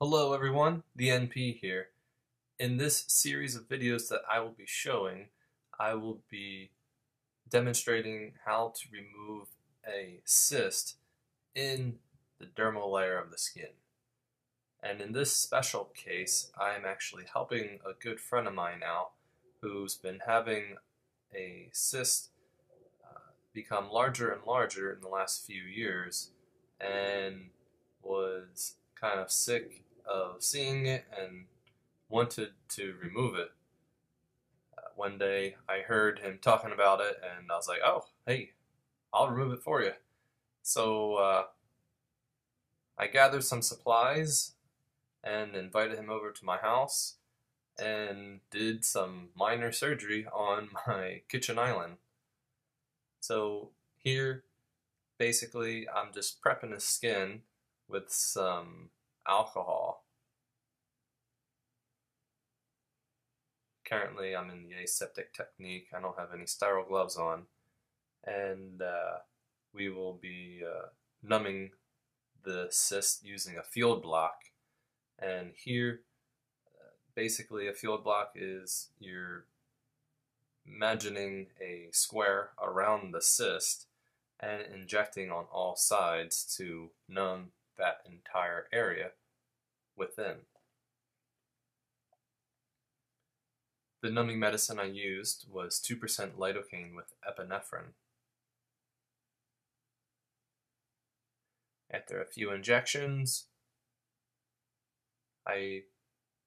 Hello everyone, the NP here. In this series of videos that I will be showing, I will be demonstrating how to remove a cyst in the dermal layer of the skin. And in this special case, I am actually helping a good friend of mine out who's been having a cyst become larger and larger in the last few years and was kind of sick of seeing it and wanted to remove it. One day I heard him talking about it and I was like, oh, hey, I'll remove it for you. So I gathered some supplies and invited him over to my house and did some minor surgery on my kitchen island. So here, basically, I'm just prepping his skin with some alcohol. Currently, I'm in the aseptic technique. I don't have any sterile gloves on. And we will be numbing the cyst using a field block. And here, basically, a field block is you're imagining a square around the cyst and injecting on all sides to numb that entire area within. The numbing medicine I used was 2% lidocaine with epinephrine. After a few injections, I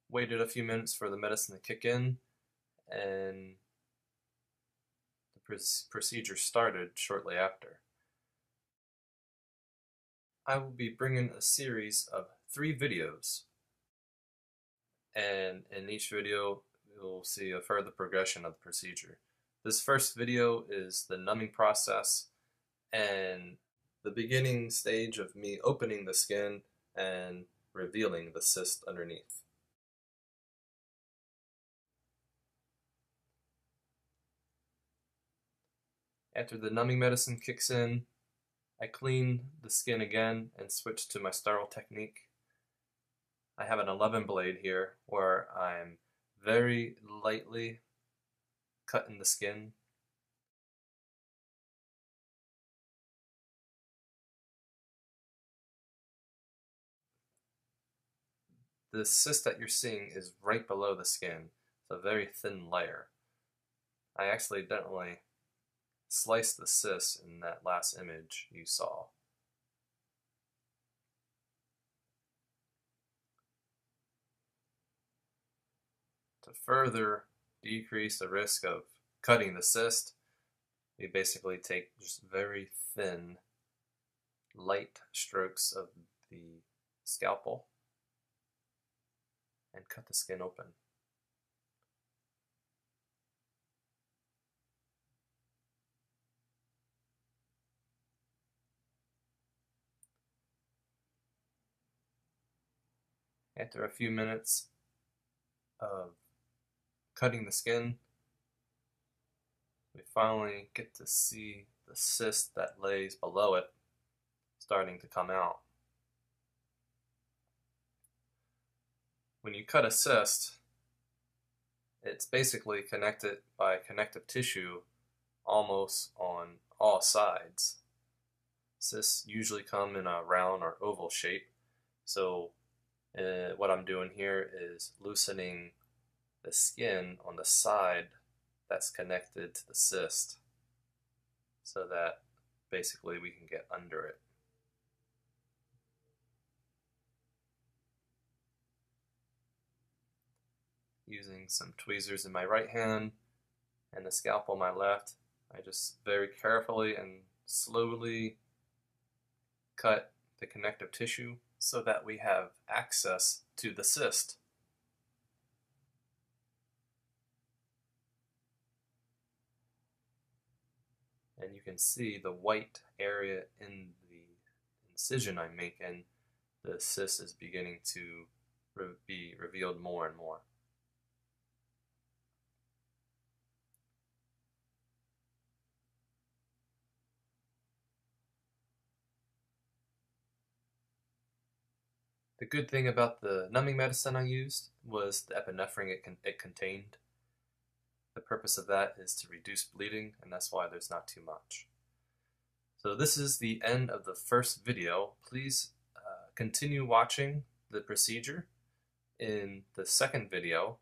waited a few minutes for the medicine to kick in, and the procedure started shortly after. I will be bringing a series of 3 videos, and in each video you'll see a further progression of the procedure. This first video is the numbing process and the beginning stage of me opening the skin and revealing the cyst underneath. After the numbing medicine kicks in, I clean the skin again and switch to my sterile technique. I have an 11 blade here where I'm very lightly cutting the skin. The cyst that you're seeing is right below the skin. It's a very thin layer. I accidentally sliced the cyst in that last image you saw. To further decrease the risk of cutting the cyst, we basically take just very thin, light strokes of the scalpel and cut the skin open. After a few minutes of cutting the skin, we finally get to see the cyst that lays below it starting to come out. When you cut a cyst, it's basically connected by connective tissue almost on all sides. Cysts usually come in a round or oval shape, so what I'm doing here is loosening the skin on the side that's connected to the cyst so that basically we can get under it. Using some tweezers in my right hand and the scalpel in my left, I just very carefully and slowly cut the connective tissue so that we have access to the cyst. And you can see the white area in the incision I make, and the cyst is beginning to be revealed more and more. The good thing about the numbing medicine I used was the epinephrine it contained. The purpose of that is to reduce bleeding, and that's why there's not too much. So this is the end of the first video. Please continue watching the procedure in the second video,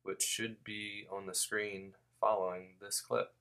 which should be on the screen following this clip.